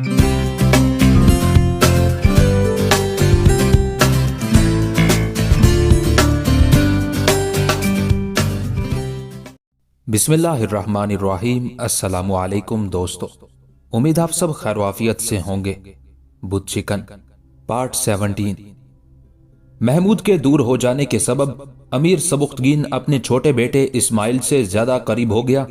بسم اللہ الرحمن الرحیم۔ السلام علیکم دوستو، امید آپ سب خیر و عافیت سے ہوں گے۔ بدھ چکن پارٹ 17۔ محمود کے دور ہو جانے کے سبب امیر سبکتگین اپنے چھوٹے بیٹے اسماعیل سے زیادہ قریب ہو گیا،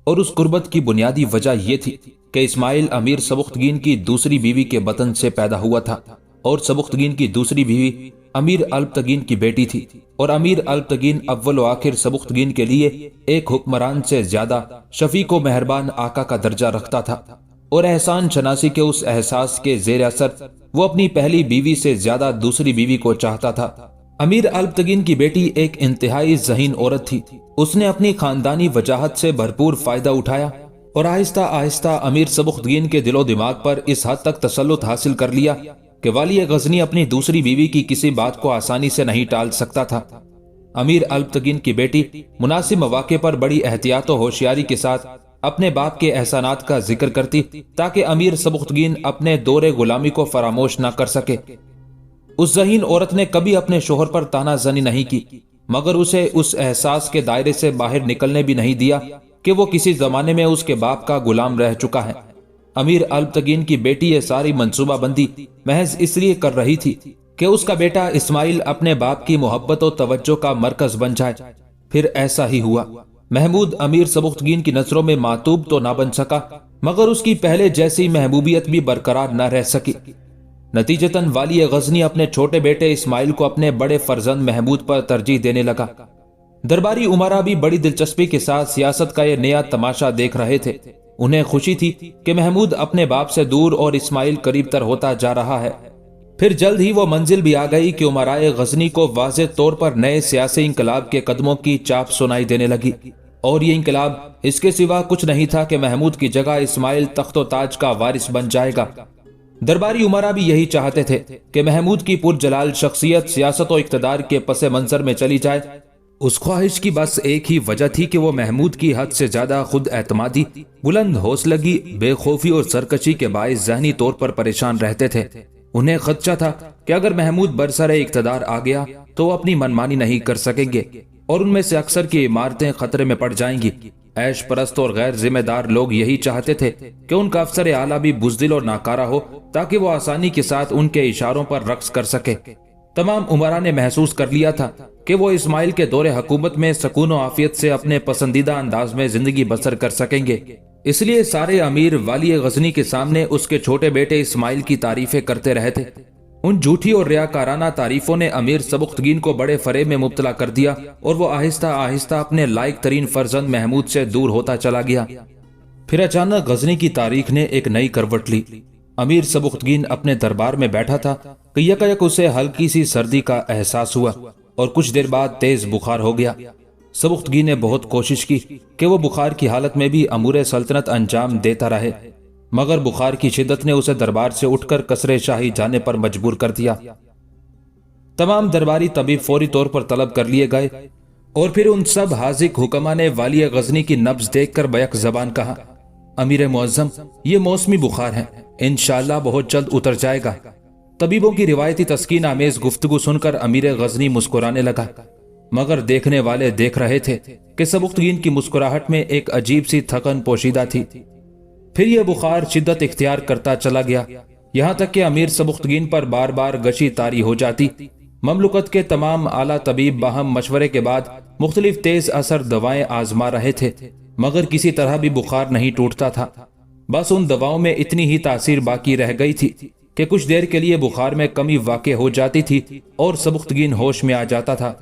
اور اس قربت کی بنیادی وجہ یہ تھی کہ اسماعیل امیر سبکتگین کی دوسری بیوی کے بطن سے پیدا ہوا تھا، اور سبکتگین کی دوسری بیوی امیر البتگین کی بیٹی تھی، اور امیر البتگین اول و آخر سبکتگین کے لیے ایک حکمران سے زیادہ شفیق و مہربان آقا کا درجہ رکھتا تھا، اور احسان شناسی کے اس احساس کے زیر اثر وہ اپنی پہلی بیوی سے زیادہ دوسری بیوی کو چاہتا تھا۔ امیر البتگین کی بیٹی ایک انتہائی ذہین عورت تھی۔ اس نے اپنی خاندانی وجاہت سے بھرپور فائدہ اٹھایا اور آہستہ آہستہ امیر سبکتگین کے دل و دماغ پر اس حد تک تسلط حاصل کر لیا کہ والی غزنی اپنی دوسری بیوی کی کسی بات کو آسانی سے نہیں ٹال سکتا تھا۔ امیر البتگین کی بیٹی مناسب مواقع پر بڑی احتیاط و ہوشیاری کے ساتھ اپنے باپ کے احسانات کا ذکر کرتی تاکہ امیر سبکتگین اپنے دور غلامی کو فراموش نہ کر سکے۔ اس ذہین عورت نے کبھی اپنے شوہر پر طعنہ زنی نہیں کی، مگر اسے اس احساس کے دائرے سے باہر نکلنے بھی نہیں دیا کہ وہ کسی زمانے میں اس کے باپ کا غلام رہ چکا ہے۔ امیر البتگین کی بیٹی یہ ساری منصوبہ بندی محض اس لیے کر رہی تھی کہ اس کا بیٹا اسماعیل اپنے باپ کی محبت و توجہ کا مرکز بن جائے۔ پھر ایسا ہی ہوا۔ محمود امیر سبکتگین کی نظروں میں معطوب تو نہ بن سکا، مگر اس کی پہلے جیسی محبوبیت بھی برقرار نہ رہ سکی۔ نتیجتاً والی غزنی اپنے چھوٹے بیٹے اسماعیل کو اپنے بڑے فرزند محمود پر ترجیح دینے لگا۔ درباری امراء بھی بڑی دلچسپی کے ساتھ سیاست کا یہ نیا تماشا دیکھ رہے تھے۔ انہیں خوشی تھی کہ محمود اپنے باپ سے دور اور اسماعیل قریب تر ہوتا جا رہا ہے۔ پھر جلد ہی وہ منزل بھی آ گئی کہ امراء غزنی کو واضح طور پر نئے سیاسی انقلاب کے قدموں کی چاپ سنائی دینے لگی، اور یہ انقلاب اس کے سوا کچھ نہیں تھا کہ محمود کی جگہ اسماعیل تخت و تاج کا وارث بن جائے گا۔ درباری امراء بھی یہی چاہتے تھے کہ محمود کی پرجلال شخصیت سیاست و اقتدار کے پس منظر میں چلی جائے۔ اس خواہش کی بس ایک ہی وجہ تھی کہ وہ محمود کی حد سے زیادہ خود اعتمادی، بلند حوصلگی، بے خوفی اور سرکشی کے باعث ذہنی طور پر پریشان رہتے تھے۔ انہیں خدشہ تھا کہ اگر محمود برسر اقتدار آ گیا تو وہ اپنی منمانی نہیں کر سکیں گے، اور ان میں سے اکثر کی عمارتیں خطرے میں پڑ جائیں گی۔ عیش پرست اور غیر ذمہ دار لوگ یہی چاہتے تھے کہ ان کا افسر اعلیٰ بھی بزدل اور ناکارہ ہو تاکہ وہ آسانی کے ساتھ ان کے اشاروں پر رقص کر سکے۔ تمام امراء نے محسوس کر لیا تھا کہ وہ اسماعیل کے دور حکومت میں سکون و عافیت سے اپنے پسندیدہ انداز میں زندگی بسر کر سکیں گے۔ اس لیے سارے امیر والی غزنی کے سامنے اس کے چھوٹے بیٹے اسماعیل کی تعریفیں کرتے رہے تھے۔ ان جھوٹی اور ریاکارانہ تعریفوں نے امیر سبکتگین کو بڑے فریب میں مبتلا کر دیا، اور وہ آہستہ آہستہ اپنے لائق ترین فرزند محمود سے دور ہوتا چلا گیا۔ پھر اچانک غزنی کی تاریخ نے ایک نئی کروٹ لی۔ امیر سبکتگین اپنے دربار میں بیٹھا تھا کہ یکایک اسے ہلکی سی سردی کا احساس ہوا، اور کچھ دیر بعد تیز بخار ہو گیا۔ سبکتگین نے بہت کوشش کی کہ وہ بخار کی حالت میں بھی امور سلطنت انجام دیتا رہے، مگر بخار کی شدت نے اسے دربار سے اٹھ کر قصر شاہی جانے پر مجبور کر دیا۔ تمام درباری طبیب فوری طور پر طلب کر لیے گئے، اور پھر ان سب حاذق حکما نے والی غزنی کی نبض دیکھ کر بیک زبان کہا، امیر معظم، یہ موسمی بخار ہے، انشاءاللہ بہت جلد اتر جائے گا۔ طبیبوں کی روایتی تسکین آمیز گفتگو سن کر امیر غزنی مسکرانے لگا، مگر دیکھنے والے دیکھ رہے تھے کہ سبکتگین کی مسکراہٹ میں ایک عجیب سی تھکن پوشیدہ تھی۔ پھر یہ بخار شدت اختیار کرتا چلا گیا، یہاں تک کہ امیر سبکتگین پر بار بار غشی طاری ہو جاتی۔ مملکت کے تمام اعلیٰ طبیب باہم مشورے کے بعد مختلف تیز اثر دوائیں آزما رہے تھے، مگر کسی طرح بھی بخار نہیں ٹوٹتا تھا۔ بس ان دواؤں میں اتنی ہی تاثیر باقی رہ گئی تھی کہ کچھ دیر کے لیے بخار میں کمی واقع ہو جاتی تھی اور سبکتگین ہوش میں آ جاتا تھا۔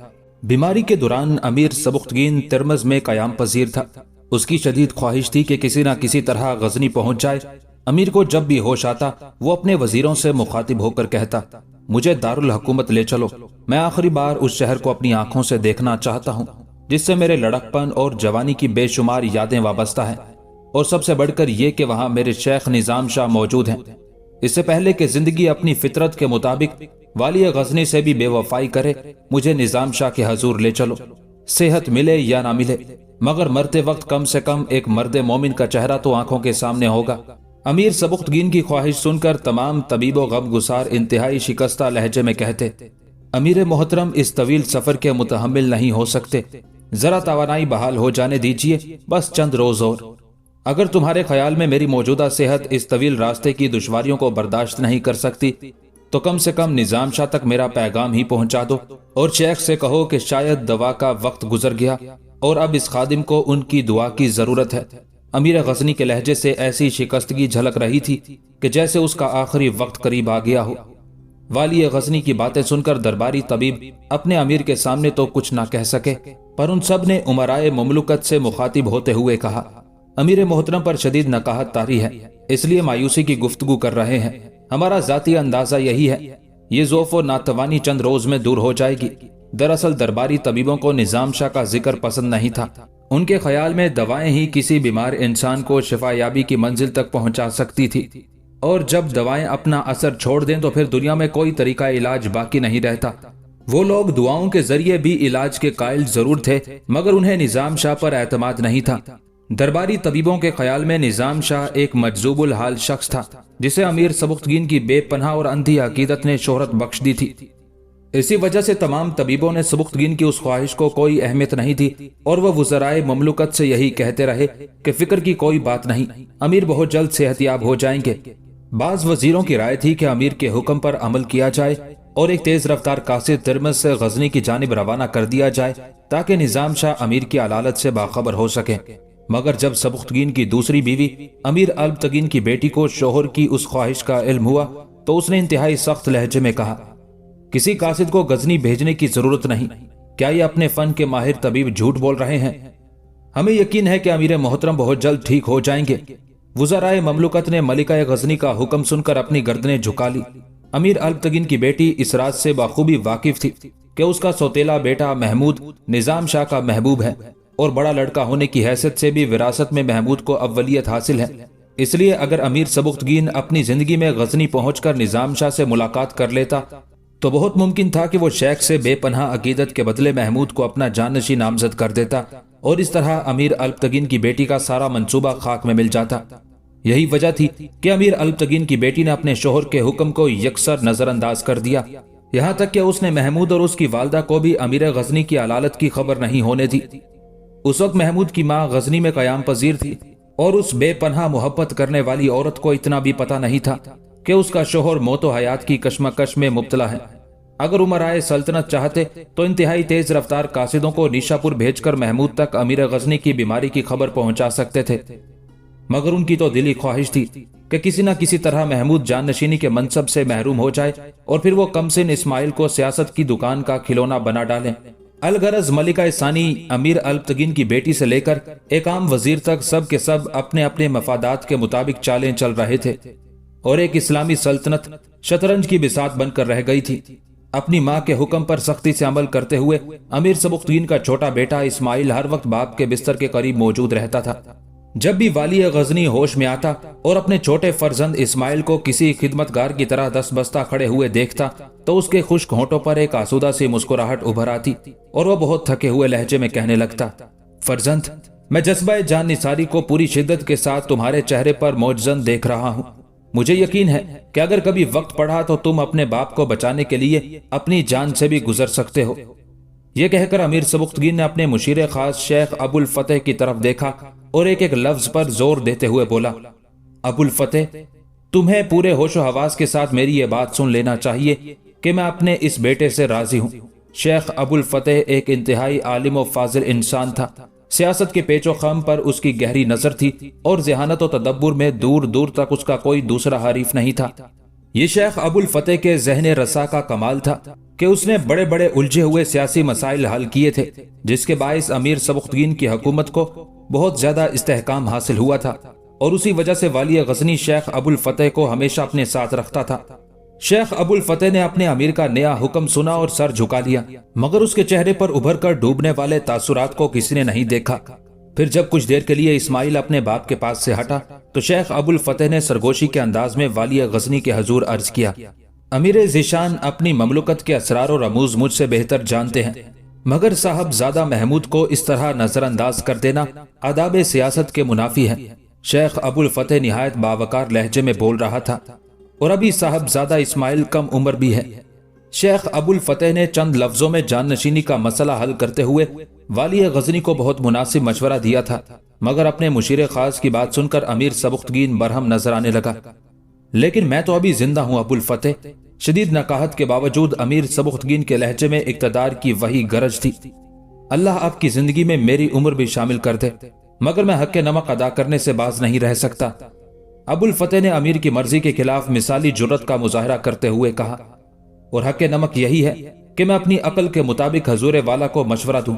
بیماری کے دوران امیر سبکتگین ترمز میں قیام پذیر تھا۔ اس کی شدید خواہش تھی کہ کسی نہ کسی طرح غزنی پہنچ جائے۔ امیر کو جب بھی ہوش آتا وہ اپنے وزیروں سے مخاطب ہو کر کہتا، مجھے دارالحکومت لے چلو، میں آخری بار اس شہر کو اپنی آنکھوں سے دیکھنا چاہتا ہوں جس سے میرے لڑکپن اور جوانی کی بے شمار یادیں وابستہ ہیں، اور سب سے بڑھ کر یہ کہ وہاں میرے شیخ نظام شاہ موجود ہیں۔ اس سے پہلے کہ زندگی اپنی فطرت کے مطابق والی غزنی سے بھی بے وفائی کرے، مجھے نظام شاہ کے حضور لے چلو۔ صحت ملے یا نہ ملے، مگر مرتے وقت کم سے کم ایک مرد مومن کا چہرہ تو آنکھوں کے سامنے ہوگا۔ امیر سبکتگین کی خواہش سن کر تمام طبیب و غم گسار انتہائی شکستہ لہجے میں کہتے، امیر محترم اس طویل سفر کے متحمل نہیں ہو سکتے، ذرا توانائی بحال ہو جانے دیجئے، بس چند روز اور۔ اگر تمہارے خیال میں میری موجودہ صحت اس طویل راستے کی دشواریوں کو برداشت نہیں کر سکتی تو کم سے کم نظام شاہ تک میرا پیغام ہی پہنچا دو، اور شیخ سے کہو کہ شاید دوا کا وقت گزر گیا اور اب اس خادم کو ان کی دعا کی ضرورت ہے۔ امیر غزنی کے لہجے سے ایسی شکستگی جھلک رہی تھی کہ جیسے اس کا آخری وقت قریب آ گیا ہو۔ والی غزنی کی باتیں سن کر درباری طبیب اپنے امیر کے سامنے تو کچھ نہ کہہ سکے، پر ان سب نے امرائے مملکت سے مخاطب ہوتے ہوئے کہا، امیر محترم پر شدید نکاہت طاری ہے، اس لیے مایوسی کی گفتگو کر رہے ہیں۔ ہمارا ذاتی اندازہ یہی ہے، یہ ضعف و ناتوانی چند روز میں دور ہو جائے گی۔ دراصل درباری طبیبوں کو نظام شاہ کا ذکر پسند نہیں تھا، ان کے خیال میں دوائیں ہی کسی بیمار انسان کو شفا یابی کی منزل تک پہنچا سکتی تھی، اور جب دوائیں اپنا اثر چھوڑ دیں تو پھر دنیا میں کوئی طریقہ علاج باقی نہیں رہتا۔ وہ لوگ دعاؤں کے ذریعے بھی علاج کے قائل ضرور تھے، مگر انہیں نظام شاہ پر اعتماد نہیں تھا۔ درباری طبیبوں کے خیال میں نظام شاہ ایک مجذوب الحال شخص تھا، جسے امیر سبکتگین کی بے پناہ اور اندھی عقیدت نے شہرت بخش دی تھی۔ اسی وجہ سے تمام طبیبوں نے سبکتگین کی اس خواہش کو کوئی اہمیت نہیں دی، اور وہ وزرائے مملکت سے یہی کہتے رہے کہ فکر کی کوئی بات نہیں، امیر بہت جلد صحت یاب ہو جائیں گے۔ بعض وزیروں کی رائے تھی کہ امیر کے حکم پر عمل کیا جائے اور ایک تیز رفتار قاصد ترمذ سے غزنی کی جانب روانہ کر دیا جائے تاکہ نظام شاہ امیر کی علالت سے باخبر ہو سکے۔ مگر جب سبکتگین کی دوسری بیوی امیر البتگین کی بیٹی کو شوہر کی اس خواہش کا علم ہوا تو اس نے انتہائی سخت لہجے میں کہا، کسی قاصد کو غزنی بھیجنے کی ضرورت نہیں، کیا یہ اپنے فن کے ماہر طبیب جھوٹ بول رہے ہیں؟ ہمیں یقین ہے کہ امیر محترم بہت جلد ٹھیک ہو جائیں گے۔ وزرائے مملکت نے ملکہ غزنی کا حکم سن کر اپنی گردنیں جھکا لی۔ امیر البتگین کی بیٹی اس راز سے بخوبی واقف تھی کہ اس کا سوتیلا بیٹا محمود نظام شاہ کا محبوب ہے، اور بڑا لڑکا ہونے کی حیثیت سے بھی وراثت میں محمود کو اولیت حاصل ہے۔ اس لیے اگر امیر سبکتگین اپنی زندگی میں غزنی پہنچ کر نظام شاہ سے ملاقات کر لیتا تو بہت ممکن تھا کہ وہ شیخ سے بے پناہ عقیدت کے بدلے محمود کو اپنا جانشین نامزد کر دیتا، اور اس طرح امیر البتگین کی بیٹی کا سارا منصوبہ خاک میں مل جاتا۔ یہی وجہ تھی کہ امیر البتگین کی بیٹی نے اپنے شوہر کے حکم کو یکسر نظر انداز کر دیا، یہاں تک کہ اس نے محمود اور اس کی والدہ کو بھی امیر غزنی کی علالت کی خبر نہیں ہونے دی۔ اس وقت محمود کی ماں غزنی میں قیام پذیر تھی، اور اس بے پناہ محبت کرنے والی عورت کو اتنا بھی پتہ نہیں تھا کہ اس کا شوہر موت و حیات کی کشمکش میں مبتلا ہے۔ اگر امرائے سلطنت چاہتے تو انتہائی تیز رفتار قاصدوں کو نیشا پور بھیج کر محمود تک امیر غزنی کی بیماری کی خبر پہنچا سکتے تھے، مگر ان کی تو دلی خواہش تھی کہ کسی نہ کسی طرح محمود جانشینی کے منصب سے محروم ہو جائے اور پھر وہ کمسن اسماعیل کو سیاست کی دکان کا کھلونا بنا ڈالیں۔ الغرض ملکہ ثانی امیر البتگین کی بیٹی سے لے کر ایک عام وزیر تک سب کے سب اپنے اپنے مفادات کے مطابق چالیں چل رہے تھے، اور ایک اسلامی سلطنت شطرنج کی بساط بن کر رہ گئی تھی۔ اپنی ماں کے حکم پر سختی سے عمل کرتے ہوئے امیر سبکتگین کا چھوٹا بیٹا اسماعیل ہر وقت باپ کے بستر کے قریب موجود رہتا تھا۔ جب بھی والی غزنی ہوش میں آتا اور اپنے چھوٹے فرزند اسماعیل کو کسی خدمتگار کی طرح دست بستہ کھڑے ہوئے دیکھتا تو اس کے خشک ہونٹوں پر ایک آسودہ سی مسکراہٹ ابھر آتی، اور وہ بہت تھکے ہوئے لہجے میں کہنے لگتا، فرزند، میں جذبہ جان نثاری کو پوری شدت کے ساتھ تمہارے چہرے پر موجزن دیکھ رہا ہوں۔ مجھے یقین ہے کہ اگر کبھی وقت پڑا تو تم اپنے باپ کو بچانے کے لیے اپنی جان سے بھی گزر سکتے ہو۔ یہ کہہ کر امیر سبکتگین نے اپنے مشیر خاص شیخ ابو الفتح کی طرف دیکھا اور ایک ایک لفظ پر زور دیتے ہوئے بولا، ابو الفتح، تمہیں پورے ہوش و حواس کے ساتھ میری یہ بات سن لینا چاہیے کہ میں اپنے اس بیٹے سے راضی ہوں۔ شیخ ابو الفتح ایک انتہائی عالم و فاضل انسان تھا، سیاست کے پیچ و خم پر اس کی گہری نظر تھی، اور ذہانت و تدبر میں دور دور تک اس کا کوئی دوسرا حریف نہیں تھا۔ یہ شیخ ابو الفتح کے ذہن رسا کا کمال تھا کہ اس نے بڑے بڑے الجھے ہوئے سیاسی مسائل حل کیے تھے، جس کے باعث امیر سبکتگین کی حکومت کو بہت زیادہ استحکام حاصل ہوا تھا، اور اسی وجہ سے والی غزنی شیخ ابو الفتح کو ہمیشہ اپنے ساتھ رکھتا تھا۔ شیخ ابو الفتح نے اپنے امیر کا نیا حکم سنا اور سر جھکا لیا، مگر اس کے چہرے پر ابھر کر ڈوبنے والے تاثرات کو کسی نے نہیں دیکھا۔ پھر جب کچھ دیر کے لیے اسماعیل اپنے باپ کے پاس سے ہٹا تو شیخ ابو الفتح نے سرگوشی کے انداز میں والی غزنی کے حضور عرض کیا، امیر ذیشان اپنی مملکت کے اسرار و رموز مجھ سے بہتر جانتے ہیں، مگر صاحب زادہ محمود کو اس طرح نظر انداز کر دینا آداب سیاست کے منافی ہے۔ شیخ ابو الفتح نہایت باوقار لہجے میں بول رہا تھا اور ابھی صاحبزادہ اسماعیل کم عمر بھی ہے۔ شیخ ابو الفتح نے چند لفظوں میں جان نشینی کا مسئلہ حل کرتے ہوئے والی غزنی کو بہت مناسب مشورہ دیا تھا، مگر اپنے مشیر خاص کی بات سن کر امیر سبکتگین برہم نظر آنے لگا۔ لیکن میں تو ابھی زندہ ہوں ابو الفتح۔ شدید نقاہت کے باوجود امیر سبکتگین کے لہجے میں اقتدار کی وہی گرج تھی۔ اللہ آپ کی زندگی میں میری عمر بھی شامل کر دے، مگر میں حق نمک ادا کرنے سے باز نہیں رہ سکتا۔ ابو الفتح نے امیر کی مرضی کے خلاف مثالی جرت کا مظاہرہ کرتے ہوئے کہا، اور حق نمک یہی ہے کہ میں اپنی عقل کے مطابق حضور والا کو مشورہ دوں۔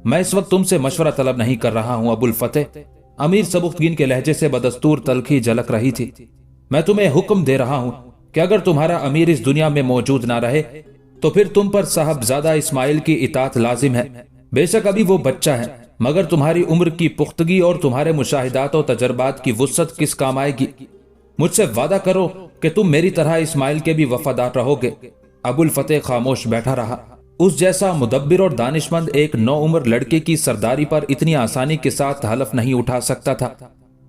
میں اس وقت تم سے مشورہ طلب نہیں کر رہا ہوں ابو الفتح۔ امیر سبکتگین کے لہجے سے بدستور تلخی جھلک رہی تھی۔ میں تمہیں حکم دے رہا ہوں کہ اگر تمہارا امیر اس دنیا میں موجود نہ رہے تو پھر تم پر صاحبزادہ اسماعیل کی اطاعت لازم ہے۔ بے شک ابھی وہ بچہ ہے، مگر تمہاری عمر کی پختگی اور تمہارے مشاہدات و تجربات کی وسعت کس کام آئے گی؟ مجھ سے وعدہ کرو کہ تم میری طرح اسماعیل کے بھی وفادار رہو گے۔ ابو الفتح خاموش بیٹھا رہا۔ اس جیسا مدبر اور دانشمند ایک نو عمر لڑکے کی سرداری پر اتنی آسانی کے ساتھ حلف نہیں اٹھا سکتا تھا۔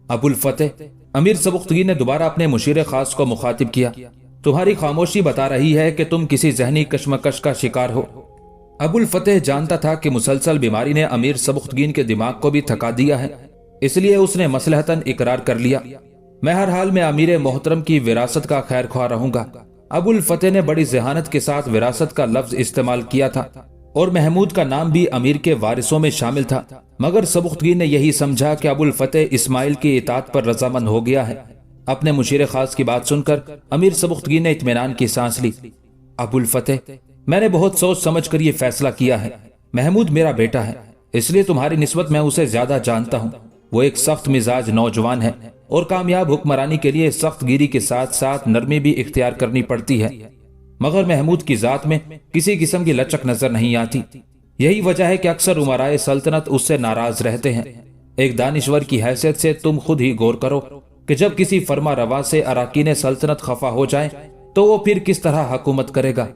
ابو الفتح، امیر سبکتگین نے دوبارہ اپنے مشیر خاص کو مخاطب کیا، تمہاری خاموشی بتا رہی ہے کہ تم کسی ذہنی کشمکش کا شکار ہو۔ ابو الفتح جانتا تھا کہ مسلسل بیماری نے امیر سبکتگین کے دماغ کو بھی تھکا دیا ہے، اس لیے اس نے مصلحتاً اقرار کر لیا، میں ہر حال میں امیر محترم کی وراثت کا خیر خواہ رہوں گا۔ ابو الفتح نے بڑی ذہانت کے ساتھ وراثت کا لفظ استعمال کیا تھا اور محمود کا نام بھی امیر کے وارثوں میں شامل تھا، مگر سبکتگین نے یہی سمجھا کہ ابو الفتح اسماعیل کی اطاعت پر رضامند ہو گیا ہے۔ اپنے مشیر خاص کی بات سن کر امیر سبکتگین نے اطمینان کی سانس لی۔ ابو الفتح، میں نے بہت سوچ سمجھ کر یہ فیصلہ کیا ہے۔ محمود میرا بیٹا ہے، اس لیے تمہاری نسبت میں اسے زیادہ جانتا ہوں۔ وہ ایک سخت مزاج نوجوان ہے اور کامیاب حکمرانی کے لیے سخت گیری کے ساتھ ساتھ نرمی بھی اختیار کرنی پڑتی ہے، مگر محمود کی ذات میں کسی قسم کی لچک نظر نہیں آتی۔ یہی وجہ ہے کہ اکثر امرائے سلطنت اس سے ناراض رہتے ہیں۔ ایک دانشور کی حیثیت سے تم خود ہی غور کرو کہ جب کسی فرما روا سے اراکین سلطنت خفا ہو جائیں تو وہ پھر کس طرح حکومت کرے گا۔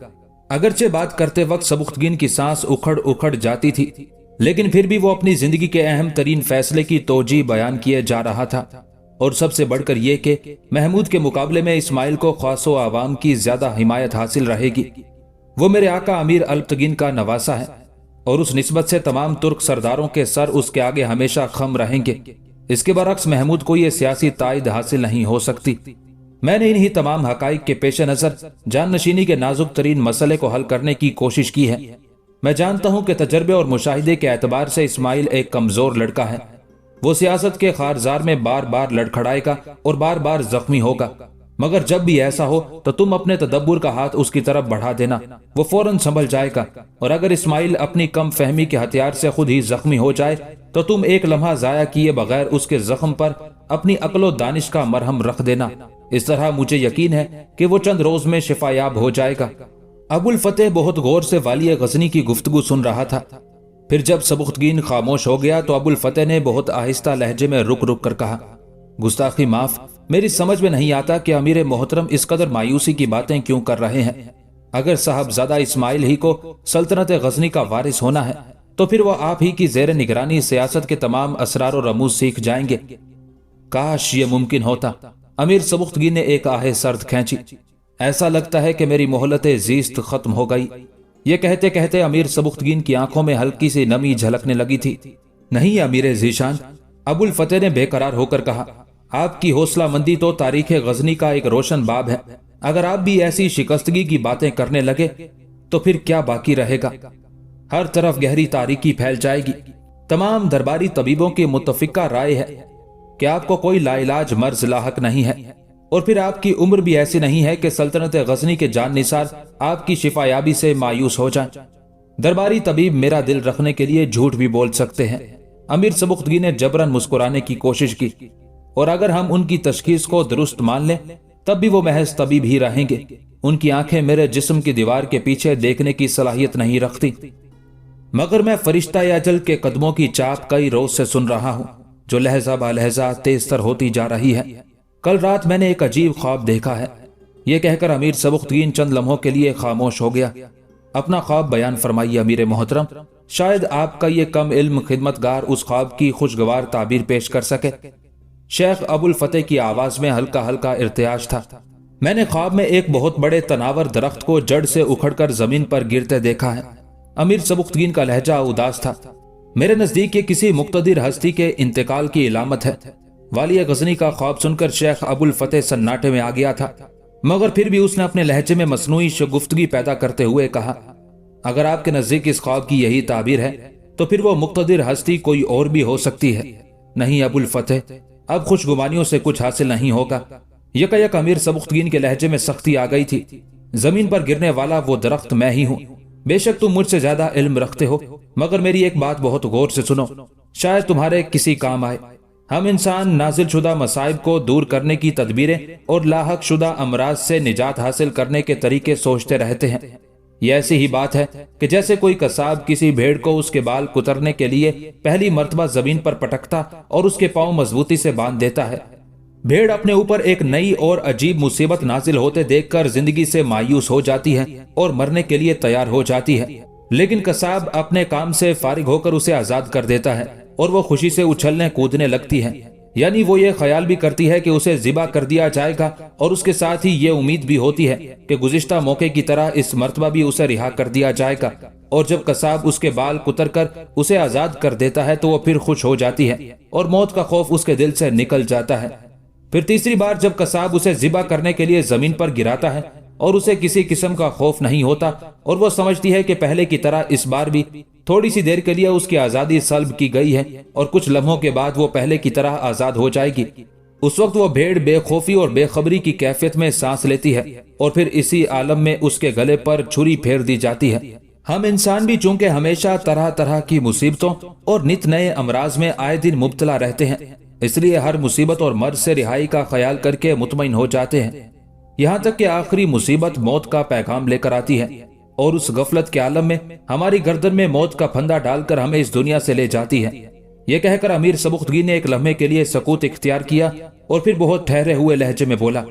اگرچہ بات کرتے وقت سبکتگین کی سانس اکھڑ اکھڑ جاتی تھی، لیکن پھر بھی وہ اپنی زندگی کے اہم ترین فیصلے کی توجیہ بیان کیے جا رہا تھا، اور سب سے بڑھ کر یہ کہ محمود کے مقابلے میں اسماعیل کو خاص و عوام کی زیادہ حمایت حاصل رہے گی۔ وہ میرے آقا امیر البتگین کا نواسا ہے، اور اس نسبت سے تمام ترک سرداروں کے سر اس کے آگے ہمیشہ خم رہیں گے۔ اس کے برعکس محمود کو یہ سیاسی تائید حاصل نہیں ہو سکتی۔ میں نے انہی تمام حقائق کے پیش نظر جان نشینی کے نازک ترین مسئلے کو حل کرنے کی کوشش کی ہے۔ میں جانتا ہوں کہ تجربے اور مشاہدے کے اعتبار سے اسماعیل ایک کمزور لڑکا ہے۔ وہ سیاست کے خارزار میں بار بار لڑکھڑائے گا اور بار بار زخمی ہوگا، مگر جب بھی ایسا ہو تو تم اپنے تدبر کا ہاتھ اس کی طرف بڑھا دینا، وہ فوراً سنبھل جائے گا۔ اور اگر اسماعیل اپنی کم فہمی کے ہتھیار سے خود ہی زخمی ہو جائے تو تم ایک لمحہ ضائع کیے بغیر اس کے زخم پر اپنی عقل و دانش کا مرہم رکھ دینا۔ اس طرح مجھے یقین ہے کہ وہ چند روز میں شفا یاب ہو جائے گا۔ ابو الفتح بہت غور سے والی غزنی کی گفتگو سن رہا تھا۔ پھر جب سبکتگین خاموش ہو گیا تو ابو الفتح نے بہت آہستہ لہجے میں رک رک کر کہا، گستاخی معاف، میری سمجھ میں نہیں آتا کہ امیر محترم اس قدر مایوسی کی باتیں کیوں کر رہے ہیں۔ اگر صاحبزادہ اسماعیل ہی کو سلطنت غزنی کا وارث ہونا ہے تو پھر وہ آپ ہی کی زیر نگرانی سیاست کے تمام اسرار و رموز سیکھ جائیں گے۔ کاش یہ ممکن ہوتا۔ امیر سبکتگین نے ایک آہ سرد کھینچی۔ ایسا لگتا ہے کہ میری مہلت زیست ختم ہو گئی۔ یہ کہتے کہتے امیر سبکتگین کی آنکھوں میں ہلکی سی نمی جھلکنے لگی تھی۔ نہیں امیر ذیشان، ابو الفتح نے بے قرار ہو کر کہا، آپ کی حوصلہ مندی تو تاریخ غزنی کا ایک روشن باب ہے۔ اگر آپ بھی ایسی شکستگی کی باتیں کرنے لگے تو پھر کیا باقی رہے گا؟ ہر طرف گہری تاریکی پھیل جائے گی۔ تمام درباری طبیبوں کی متفقہ رائے ہے کہ آپ کو کوئی لا علاج مرض لاحق نہیں ہے، اور پھر آپ کی عمر بھی ایسی نہیں ہے کہ سلطنت غزنی کے جان نثار آپ کی شفا یابی سے مایوس ہو جائیں۔ درباری طبیب میرا دل رکھنے کے لیے جھوٹ بھی بول سکتے ہیں۔ امیر سبکتگین نے جبراً مسکرانے کی کوشش کی، اور اگر ہم ان کی تشخیص کو درست مان لیں تب بھی وہ محض طبیب ہی رہیں گے۔ ان کی آنکھیں میرے جسم کی دیوار کے پیچھے دیکھنے کی صلاحیت نہیں رکھتی، مگر میں فرشتہ اجل کے قدموں کی چاپ کئی روز سے سن رہا ہوں جو لہجہ با لہجہ تیز تر ہوتی جا رہی ہے۔ کل رات میں نے ایک عجیب خواب دیکھا ہے۔ یہ کہہ کر امیر سبکتگین چند لمحوں کے لیے خاموش ہو گیا۔ اپنا خواب بیان فرمائیے امیر محترم، شاید آپ کا یہ کم علم خدمتگار اس خواب کی خوشگوار تعبیر پیش کر سکے۔ शेख अबुल फतेह की आवाज में हल्का हल्का इर्तियाज था। मैंने ख्वाब में एक बहुत बड़े तनावर दरख्त को जड़ से उखड़कर जमीन पर गिरते देखा है। अमीर सबुख्तगीन का लहजा उदास था। मेरे नजदीक ये किसी मुक्तदिर हस्ती के इंतकाल की इलामत है। वालिया गजनी का ख्वाब सुनकर शेख अबुल फतेह सन्नाटे में आ गया था, मगर फिर भी उसने अपने लहजे में मसनूई शगुफ्तगी पैदा करते हुए कहा, अगर आपके नजदीक इस ख्वाब की यही ताबीर है तो फिर वो मुक्तदिर हस्ती कोई और भी हो सकती है। नहीं अबुल फतेह, अब खुशगुमानियों से कुछ हासिल नहीं होगा। यकायक अमीर सबुख्तगीन के लहजे में सख्ती आ गई थी। जमीन पर गिरने वाला वो दरख्त मैं ही हूं। बेशक तुम मुझसे ज्यादा इल्म रखते हो, मगर मेरी एक बात बहुत गौर से सुनो, शायद तुम्हारे किसी काम आए। हम इंसान नाजिल शुदा मसाइब को दूर करने की तदबीरें और लाहक शुदा अमराज से निजात हासिल करने के तरीके सोचते रहते हैं। यह ऐसी ही बात है कि जैसे कोई कसाब किसी भेड़ को उसके बाल कुतरने के लिए पहली मर्तबा जमीन पर पटकता और उसके पांव मजबूती से बांध देता है। भेड़ अपने ऊपर एक नई और अजीब मुसीबत नाजिल होते देखकर जिंदगी से मायूस हो जाती है और मरने के लिए तैयार हो जाती है, लेकिन कसाब अपने काम से फारिग होकर उसे आजाद कर देता है और वो खुशी से उछलने कूदने लगती है। यानी वो ये ख्याल भी करती है कि उसे ज़िबा कर दिया जाएगा और उसके साथ ही ये उम्मीद भी होती है कि गुज़िश्ता मौके की तरह इस मर्तबा भी उसे रिहा कर दिया जाएगा। और जब कसाब उसके बाल कुतर कर उसे आजाद कर देता है तो वो फिर खुश हो जाती है और मौत का खौफ उसके दिल से निकल जाता है। फिर तीसरी बार जब कसाब उसे ज़िबा करने के लिए जमीन पर गिराता है और उसे किसी किस्म का खौफ नहीं होता और वो समझती है कि पहले की तरह इस बार भी थोड़ी सी देर के लिए उसकी आजादी सल्ब की गई है और कुछ लम्हों के बाद वो पहले की तरह आजाद हो जाएगी। उस वक्त वो भेड़ बेखौफी और बेखबरी की कैफियत में सांस लेती है और फिर इसी आलम में उसके गले पर छुरी फेर दी जाती है। हम इंसान भी चूंकि हमेशा तरह तरह की मुसीबतों और नित नए अमराज में आए दिन मुब्तला रहते हैं, इसलिए हर मुसीबत और मर्ज से रिहाई का ख्याल करके मुतमईन हो जाते हैं, यहाँ तक कि आखिरी मुसीबत मौत का पैगाम लेकर आती है और उस गफलत के आलम में हमारी गर्दन में मौत का फंदा डालकर हमें इस दुनिया से ले जाती है। यह कहकर अमीर सबुख्तगीन ने एक लम्हे के लिए सकूत इख्तियार किया और फिर बहुत ठहरे हुए लहजे में बोला,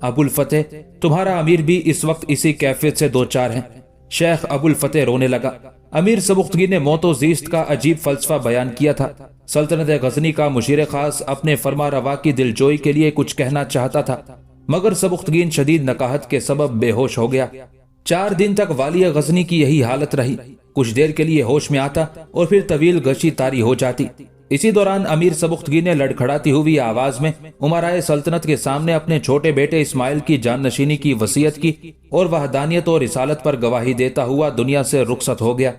अबुल फतेह, तुम्हारा अमीर भी इस वक्त इसी कैफियत से दो चार है। शेख अबुल फतेह रोने लगा। अमीर सबुख्तगीन ने मौत व ज़ीस्त का अजीब फलसफा बयान किया था। सल्तनत गजनी का मुशीर खास अपने फरमा रवा की दिलजोई के लिए कुछ कहना चाहता था, मगर सबुख्तगीन शदीद नकाहत के सबब बेहोश हो गया। 4 दिन तक वालिया गजनी की यही हालत रही। कुछ देर के लिए होश में आता और फिर तवील गशी तारी हो जाती। इसी दौरान अमीर सबुख्तगीन ने लड़खड़ाती हुई आवाज में उमराए सल्तनत के सामने अपने छोटे बेटे इस्माइल की जाननशीनी की वसीयत की और वहदानियत और रिसालत पर गवाही देता हुआ दुनिया से रुखसत हो गया।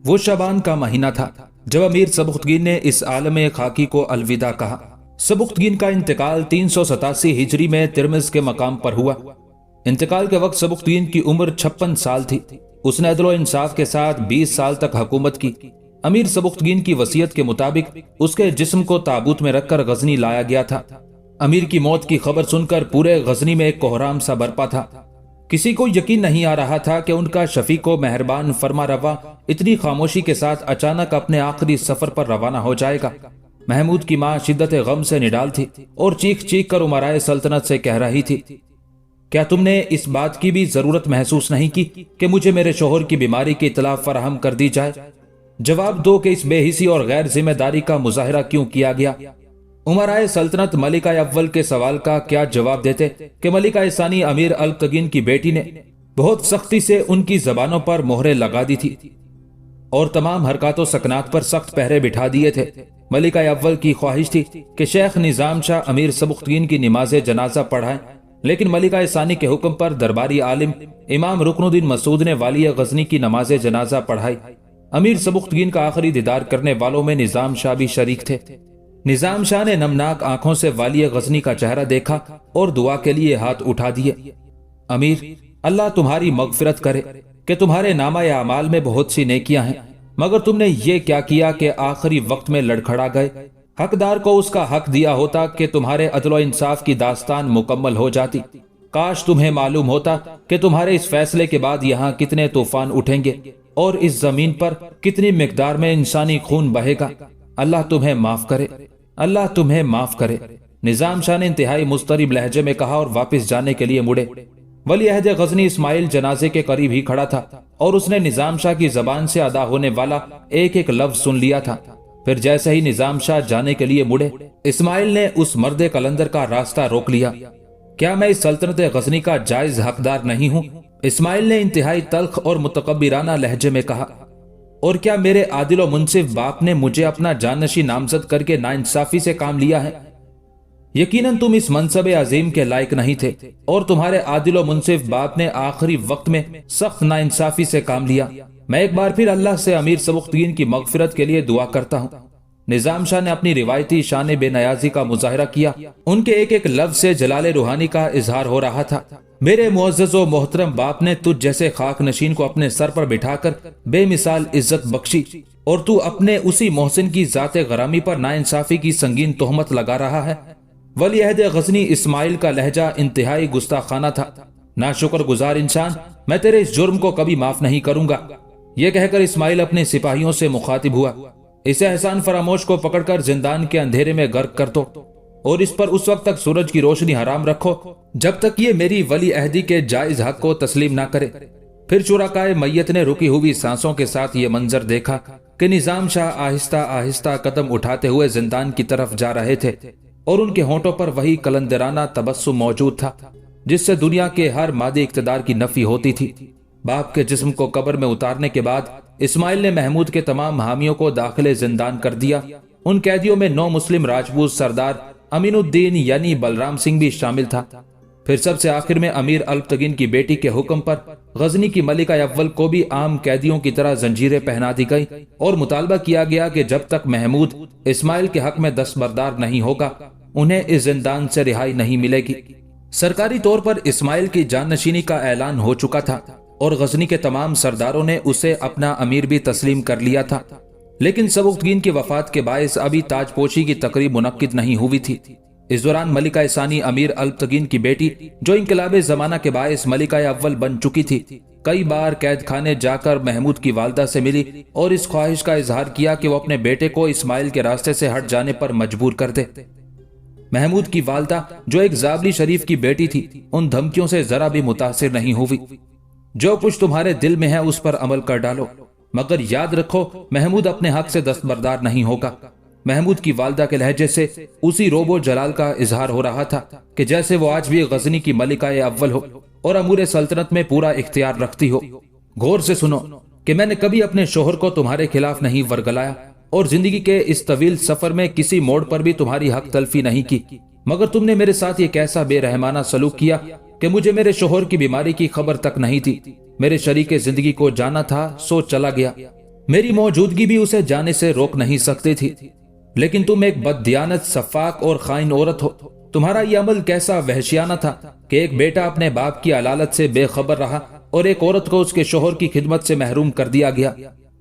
वो शबान का महीना था जब अमीर सबुख्तगीन ने इस आलम खाकी को अलविदा कहा। सबुख्तगीन का इंतकाल 387 हिजरी में तिरमिज़ के मकाम पर हुआ। इंतकाल के वक्त सबुख्तगीन की उम्र 56 साल थी। उसने अदल व इंसाफ के साथ 20 साल तक हुकूमत की। अमीर सबुख्तगीन की वसीयत के मुताबिक उसके जिस्म को ताबूत में रखकर गजनी लाया गया था। अमीर की मौत की खबर सुनकर पूरे गजनी में एक कोहराम सा बरपा था। किसी को यकीन नहीं आ रहा था कि उनका शफीक व मेहरबान फरमा रवा इतनी खामोशी के साथ अचानक अपने आखिरी सफर पर रवाना हो जाएगा। महमूद की माँ शिद्दत गम से निडाल थी और चीख चीख कर उमराए सल्तनत से कह रही थी, क्या तुमने इस बात की भी जरूरत महसूस नहीं की कि मुझे मेरे शोहर की बीमारी की इत्तला फराहम कर दी जाए? जवाब दो कि इस बेहिसी और गैर जिम्मेदारी का मुजाहिरा क्यों किया गया? उमराए सल्तनत मलिका अव्वल के सवाल का क्या जवाब देते कि मलिका सानी अमीर अलतगीन की बेटी ने बहुत सख्ती से उनकी जबानों पर मोहरें लगा दी थी और तमाम हरकतों सकनात पर सख्त पहरे बिठा दिए थे। मलिका अव्वल की ख्वाहिश थी कि शेख निजाम शाह अमीर सबुख्तगीन की नमाज जनाजा पढ़ाएं, लेकिन मलिका सानी के हुक्म पर दरबारी आलिम इमाम रुकनुद्दीन मसूद ने वालिया गजनी की नमाज जनाजा पढ़ाई। अमीर सबुख्तगीन का आखिरी दीदार करने वालों में निजाम शाह भी शरीक थे। निजाम शाह ने नमनाक आंखों से वालिया गजनी का चेहरा देखा और दुआ के लिए हाथ उठा दिए। अमीर, अल्लाह तुम्हारी मगफिरत करे कि तुम्हारे नामा अमाल में बहुत सी नेकियां हैं, मगर तुमने ये क्या किया कि आखिरी वक्त में लड़खड़ा गए। हकदार को उसका हक दिया होता कि तुम्हारे अदल इंसाफ की दास्तान मुकम्मल हो जाती। काश तुम्हें मालूम होता कि तुम्हारे इस फैसले के बाद यहाँ कितने तूफान उठेंगे और इस जमीन पर कितनी मिकदार में इंसानी खून बहेगा। अल्लाह तुम्हें माफ करे, अल्लाह तुम्हें माफ करे। निजाम शाह ने इंतहाई मुस्तरिब लहजे में कहा और वापस जाने के लिए मुड़े। वली अहद गजनी इस्माइल जनाजे के करीब ही खड़ा था और उसने निजाम शाह की जबान से अदा होने वाला एक एक लफ्ज सुन लिया था। फिर जैसे ही निजाम शाह जाने के लिए मुड़े, इस्माइल ने उस मर्द कलंदर का रास्ता रोक लिया। क्या मैं इस सल्तनत गजनी का जायज हकदार नहीं हूं? इस्माइल ने इंतहाई तल्ख और मुतकब्बिराना लहजे में कहा। और क्या मेरे आदिल व मुंसिफ बाप ने मुझे अपना जानशी नामजद करके नाइंसाफी से काम लिया है? यकीनन तुम इस मनसब अजीम के लायक नहीं थे और तुम्हारे आदिल व मुंसिफ बाप ने आखिरी वक्त में सख्त नाइंसाफी से काम लिया। मैं एक बार फिर अल्लाह से अमीर सबुख्तीन की मगफिरत के लिए दुआ करता हूँ। निजाम शाह ने अपनी रिवायती शान बेनयाजी का मुजाहरा किया। उनके एक एक लफ्ज से जलाले रूहानी का इजहार हो रहा था। मेरे मुअज़्ज़ज़ व मोहतरम बाप ने तुझ जैसे खाक नशीन को अपने सर पर बिठाकर बेमिसाल इज्जत बख्शी और तू अपने उसी मोहसिन की जाते गरामी पर नाइंसाफी की संगीन तोहमत लगा रहा है। वली अहद गजनी इस्माइल का लहजा इंतहाई गुस्ताखाना था। नाशुक्र गुजार इंसान, मैं तेरे इस जुर्म को कभी माफ नहीं करूंगा। यह कहकर इस्माइल अपने सिपाहियों से मुखातिब हुआ। इसे एहसान फरामोश को पकड़कर जिंदान के अंधेरे में गर्क कर दो और इस पर उस वक्त तक सूरज की रोशनी हराम रखो जब तक ये मेरी वली अहदी के जायज हक को तस्लीम ना करे। फिर शुरकाए मैयत ने रुकी हुई सांसों के साथ ये मंजर देखा कि निजाम शाह आहिस्ता आहिस्ता कदम उठाते हुए जिंदान की तरफ जा रहे थे और उनके होंठों पर वही कलंदराना तबस्सुम मौजूद था जिससे दुनिया के हर मादी इक्तदार की नफी होती थी। बाप के जिस्म को कब्र में उतारने के बाद इस्माइल ने महमूद के तमाम हामियों को दाखिले जिंदान कर दिया। उन कैदियों में 9 मुस्लिम राजपूत सरदार अमीनुद्दीन यानी बलराम सिंह भी शामिल था। फिर सबसे आखिर में अमीर अल्पतगीन की बेटी के हुक्म पर गजनी की मलिका अव्वल को भी आम कैदियों की तरह जंजीरें पहना दी गई और मुतालबा किया गया कि जब तक महमूद इस्माइल के हक में दस्तबरदार नहीं होगा उन्हें इस जिंदान से रिहाई नहीं मिलेगी। सरकारी तौर पर इस्माइल की जाननशीनी का ऐलान हो चुका था और गजनी के तमाम सरदारों ने उसे अपना अमीर भी तस्लीम कर लिया था। लेकिन सबुख्तगीन की वफात के बायस अभी ताजपोशी की तकरीब मुनक्किद नहीं हुई थी। इस दौरान मलिका सानी अमीर अल्पतगीन की बेटी, जो इनकलाब जमाना के बायस मलिका अव्वल बन चुकी थी, कई बार कैद खाने जाकर महमूद की वालदा से मिली और इस ख्वाहिश का इजहार किया कि वो अपने बेटे को इस्माइल के रास्ते से हट जाने पर मजबूर कर दे। महमूद की वालदा, जो एक जाबली शरीफ की बेटी थी, उन धमकियों से जरा भी मुतासिर नहीं हुई। जो कुछ तुम्हारे दिल में है उस पर अमल कर डालो, मगर याद रखो महमूद अपने हक से दस्तबरदार नहीं होगा। महमूद की वालदा के लहजे से उसी रोबो जलाल का इजहार हो रहा था कि जैसे वो आज भी गजनी की मलिका अव्वल हो और अमूर सल्तनत में पूरा इख्तियार रखती हो। गौर से सुनो कि मैंने कभी अपने शोहर को तुम्हारे खिलाफ नहीं वरगलाया और जिंदगी के इस तवील सफर में किसी मोड़ पर भी तुम्हारी हक तलफी नहीं की, मगर तुमने मेरे साथ ये कैसा बेरहमाना सलूक किया कि मुझे मेरे शोहर की बीमारी की खबर तक नहीं थी। मेरे शरीके जिंदगी को जाना था सो चला गया। मेरी मौजूदगी भी उसे जाने से रोक नहीं सकती थी। लेकिन तुम एक बददियानत, सफाक और खाइन औरत हो। तुम्हारा यह अमल कैसा वहशियाना था कि एक बेटा अपने बाप की अलालत से बेखबर रहा और एक औरत को उसके शोहर की खिदमत से महरूम कर दिया गया।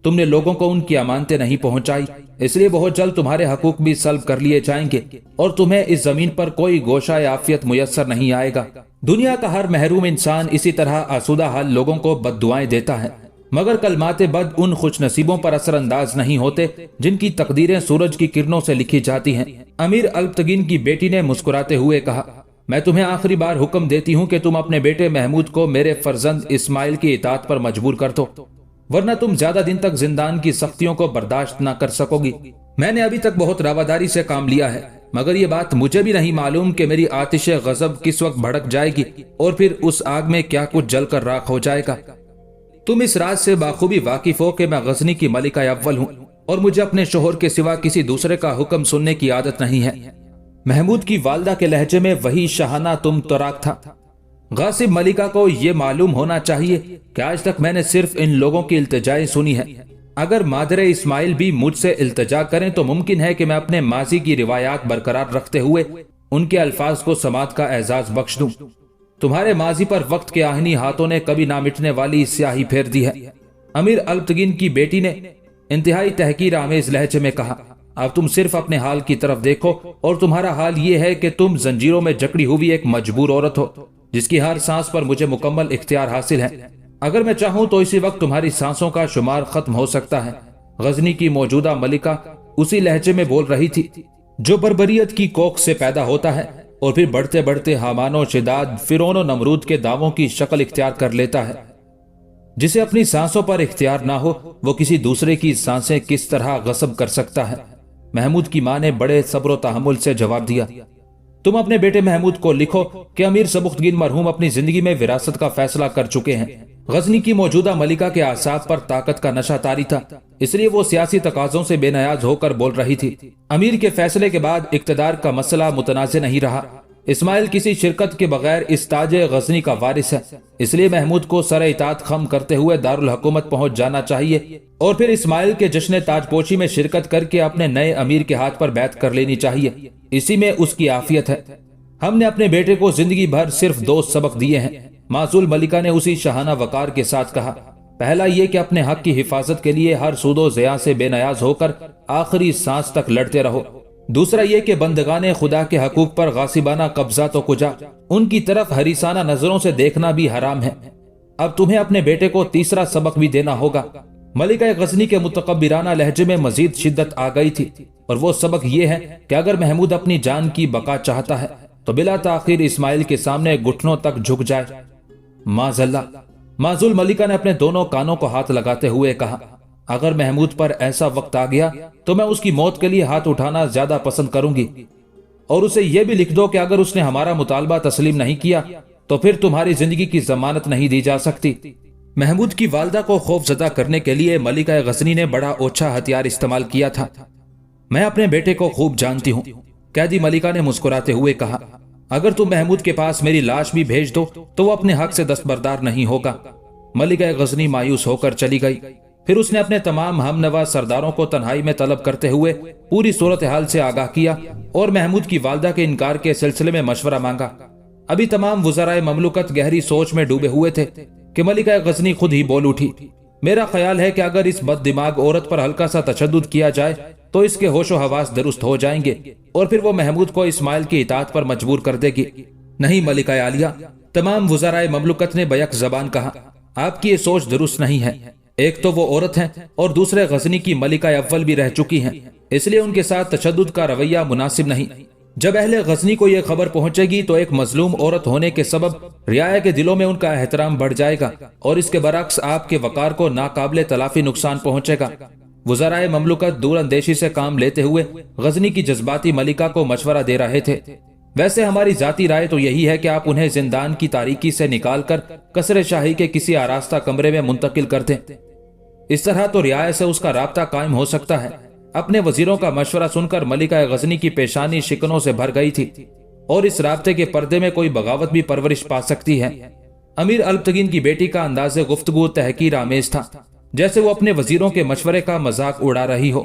तुमने लोगों को उनकी अमानतें नहीं पहुंचाई, इसलिए बहुत जल्द तुम्हारे हकूक भी सल्ब कर लिए जाएंगे और तुम्हें इस जमीन पर कोई गोशा आफियत मुयस्सर नहीं आएगा। दुनिया का हर महरूम इंसान इसी तरह आसूदा हाल लोगों को बद्दुआएं देता है, मगर कलमाते बद उन खुश नसीबों पर असरअंदाज नहीं होते जिनकी तकदीरें सूरज की किरणों से लिखी जाती हैं। अमीर अल्पतगीन की बेटी ने मुस्कुराते हुए कहा, मैं तुम्हें आखिरी बार हुक्म देती हूँ कि तुम अपने बेटे महमूद को मेरे फर्जंद इस्माइल की इताअत पर मजबूर कर दो, वरना तुम ज्यादा दिन तक जिंदान की सख्तियों को बर्दाश्त न कर सकोगी। मैंने अभी तक बहुत रवादारी से काम लिया है, मगर ये बात मुझे भी नहीं मालूम कि मेरी आतिश गजब किस वक्त भड़क जाएगी और फिर उस आग में क्या कुछ जलकर राख हो जाएगा। तुम इस राज से बाखूबी वाकिफ हो कि मैं गजनी की मलिका अव्वल हूँ और मुझे अपने शोहर के सिवा किसी दूसरे का हुक्म सुनने की आदत नहीं है। महमूद की वालदा के लहजे में वही शाहाना तुम तराक था। गासिब मलिका को यह मालूम होना चाहिए कि आज तक मैंने सिर्फ इन लोगों की इल्तिजाएं सुनी है। अगर मादरे इस्माइल भी मुझसे इल्तिजा करें तो मुमकिन है कि मैं अपने माजी की रिवायात बरकरार रखते हुए उनके अल्फाज को समात का एजाज बख्श दूं। तुम्हारे माजी पर वक्त के आहनी हाथों ने कभी ना मिटने वाली स्याही फेर दी है। अमीर अल्पतगीन की बेटी ने इंतहाई तहकीर आमेज लहजे में कहा, अब तुम सिर्फ अपने हाल की तरफ देखो और तुम्हारा हाल ये है कि तुम जंजीरों में जकड़ी हुई एक मजबूर औरत हो जिसकी हर सांस पर मुझे मुकम्मल इख्तियार हासिल है। अगर मैं चाहूं तो इसी वक्त तुम्हारी सांसों का शुमार खत्म हो सकता है। गजनी की मौजूदा मलिका उसी लहजे में बोल रही थी जो बर्बरियत की कोख से पैदा होता है और फिर बढ़ते बढ़ते हामानो, शिदाद, फिरौन और नमरूद के दावों की शक्ल इख्तियार कर लेता है। जिसे अपनी सांसों पर इख्तियार ना हो वो किसी दूसरे की सांसें किस तरह गस्ब कर सकता है। महमूद की मां ने बड़े सब्र व तहम्मुल से जवाब दिया, तुम अपने बेटे महमूद को लिखो कि अमीर सबुख्तगीन मरहूम अपनी जिंदगी में विरासत का फैसला कर चुके हैं। गजनी की मौजूदा मलिका के आसाब पर ताकत का नशा तारी था, इसलिए वो सियासी तकाजों से बेनयाज होकर बोल रही थी। अमीर के फैसले के बाद इक्तदार का मसला मुतनाज़ नहीं रहा। इस्माइल किसी शिरकत के बगैर इस ताजे गजनी का वारिस है, इसलिए महमूद को सर इतात खम करते हुए दारुल हुकूमत पहुंच जाना चाहिए और फिर इस्माइल के जश्न ताजपोशी में शिरकत करके अपने नए अमीर के हाथ पर बैत कर लेनी चाहिए। इसी में उसकी आफियत है। हमने अपने बेटे को जिंदगी भर सिर्फ 2 सबक दिए हैं, मासूल मलिका ने उसी शहाना वकार के साथ कहा। पहला ये कि अपने हक की हिफाजत के लिए हर सूदो ज़िया से बेनयाज होकर आखिरी सांस तक लड़ते रहो। दूसरा ये कि बंदगाने खुदा के हकूक पर गासिबाना कब्जा तो कुजा, उनकी तरफ हरीसाना नजरों से देखना भी हराम है। अब तुम्हें अपने बेटे को तीसरा सबक भी देना होगा। मलिका गजनी के मुतकब्बिराना लहजे में मजीद शिद्दत आ गई थी और वो सबक ये है कि अगर महमूद अपनी जान की बका चाहता है तो बिला ताखिर इस्माइल के सामने घुटनों तक झुक जाए। माज़ल्ला, माजुल मलिका ने अपने दोनों कानों को हाथ लगाते हुए कहा, अगर महमूद पर ऐसा वक्त आ गया तो मैं उसकी मौत के लिए हाथ उठाना ज्यादा पसंद करूंगी, और उसे यह भी लिख दो कि अगर उसने हमारा मुतालबा तस्लीम नहीं किया तो फिर तुम्हारी जिंदगी की जमानत नहीं दी जा सकती। महमूद की वालदा को खौफजदा करने के लिए मलिका गजनी ने बड़ा ओछा हथियार इस्तेमाल किया था। मैं अपने बेटे को खूब जानती हूँ, कैदी मलिका ने मुस्कुराते हुए कहा, अगर तुम महमूद के पास मेरी लाश भी भेज दो तो वो अपने हक से दस्तबरदार नहीं होगा। मलिका गजनी मायूस होकर चली गई। फिर उसने अपने तमाम हमनवा सरदारों को तन्हाई में तलब करते हुए पूरी सूरत हाल से आगाह किया और महमूद की वालदा के इनकार के सिलसिले में मशवरा मांगा। अभी तमाम वज़राए ममलुकत गहरी सोच में डूबे हुए थे कि मलिका गजनी खुद ही बोल उठी, मेरा ख्याल है कि अगर इस बद दिमाग औरत पर हल्का सा तशद्दुद किया जाए तो इसके होशो हवास दुरुस्त हो जाएंगे और फिर वो महमूद को इस्माइल की इताअत पर मजबूर कर देगी। नहीं मलिका आलिया, तमाम वज़राए ममलुकत ने बैक जबान कहा, आपकी ये सोच दुरुस्त नहीं है। एक तो वो औरत हैं और दूसरे गजनी की मलिका अव्वल भी रह चुकी हैं, इसलिए उनके साथ तशद्दुद का रवैया मुनासिब नहीं। जब अहले गजनी को यह खबर पहुंचेगी तो एक मजलूम औरत होने के सबब रियाया के दिलों में उनका एहतराम बढ़ जाएगा और इसके बरक्स आपके वकार को नाकाबिले तलाफी नुकसान पहुंचेगा। वज़राए ममलुकत दूर अंदेशी से काम लेते हुए गजनी की जज्बाती मलिका को मशवरा दे रहे थे। वैसे हमारी जाती राय तो यही है कि आप उन्हें जिंदान की तारीकी से निकालकर कसरे शाही के किसी आरास्ता कमरे में मुंतकिल कर दें। इस तरह तो रियाया से उसका राब्ता कायम हो सकता है। अपने वजीरों का मशवरा सुनकर मलिका गजनी की पेशानी शिकनों से भर गई थी और इस राब्ते के पर्दे में कोई बगावत भी परवरिश पा सकती है। अमीर अल्पतगीन की बेटी का अंदाज़े गुफ्तगू तहकीर आमेज था, जैसे वो अपने वजीरों के मशवरे का मजाक उड़ा रही हो।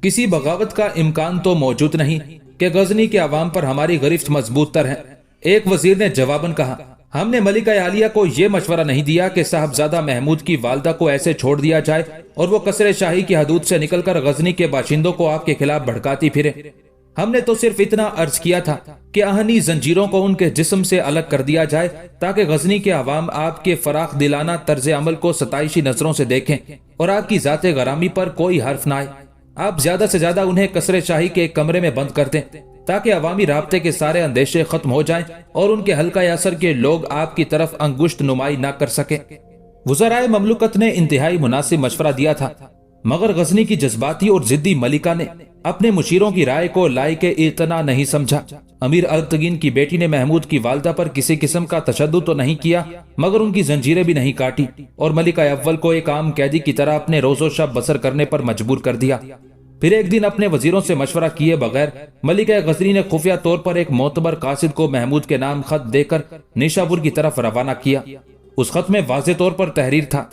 किसी बगावत का इम्कान तो मौजूद नहीं कि गजनी के अवाम पर हमारी गिरफ्त मजबूत तर है। एक वजीर ने जवाबन कहा, हमने मलिका आलिया को यह मशवरा नहीं दिया कि साहबजादा महमूद की वालदा को ऐसे छोड़ दिया जाए और वो कसरे शाही की हदूद से निकलकर गजनी के बाशिंदों को आपके खिलाफ भड़काती फिरे। हमने तो सिर्फ इतना अर्ज किया था कि आहनी जंजीरों को उनके जिस्म से अलग कर दिया जाए ताकि गजनी के अवाम आपके फराख दिलाना तर्ज अमल को सताइशी नजरों से देखें और आपकी जाते गरामी पर कोई हर्फ ना आए। आप ज्यादा से ज्यादा उन्हें कसरे शाही के एक कमरे में बंद कर दें ताकि अवामी राब्ते के सारे अंदेशे खत्म हो जाएं और उनके हल्का असर के लोग आपकी तरफ अंगुश्त नुमाई ना कर सके। वज़राए ममलुकत ने इंतहाई मुनासिब मशवरा दिया था, मगर गजनी की जज्बाती और जिद्दी मलिका ने अपने मुशीरों की राय को लायक इतना नहीं समझा। अमीर अल्तगीन की बेटी ने महमूद की वालदा पर किसी किस्म का तशद्दुद तो नहीं किया, मगर उनकी जंजीरें भी नहीं काटी और मलिका अव्वल को एक आम कैदी की तरह अपने रोजो शब बसर करने पर मजबूर कर दिया। फिर एक दिन अपने वजीरों से मशवरा किए बगैर मलिका गजनी ने खुफिया तौर पर एक मोतबर कासिद को महमूद के नाम खत देकर निशापुर की तरफ रवाना किया। उस खत में वाज़े तौर पर तहरीर था,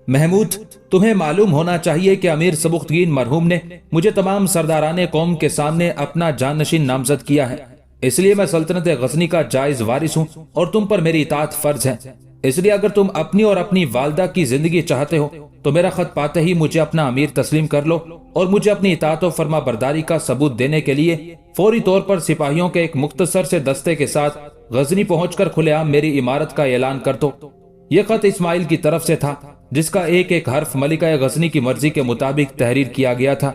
महमूद, तुम्हें मालूम होना चाहिए कि अमीर सबुख्तगीन मरहूम ने मुझे तमाम सरदाराने कौम के सामने अपना जाननशीन नामजद किया है, इसलिए मैं सल्तनत गजनी का जायज वारिस हूँ और तुम पर मेरी इताअत फर्ज है। इसलिए अगर तुम अपनी और अपनी वालदा की जिंदगी चाहते हो तो मेरा खत पाते ही मुझे अपना अमीर तस्लीम कर लो और मुझे अपनी इताअत और फर्मा बरदारी का सबूत देने के लिए फौरी तौर पर सिपाहियों के एक मुख्तसर से दस्ते के साथ गजनी पहुंचकर खुलेआम मेरी इमारत का ऐलान कर दो। यह खत इस्माइल की तरफ से था, जिसका एक एक हर्फ मलिका गजनी की मर्जी के मुताबिक तहरीर किया गया था।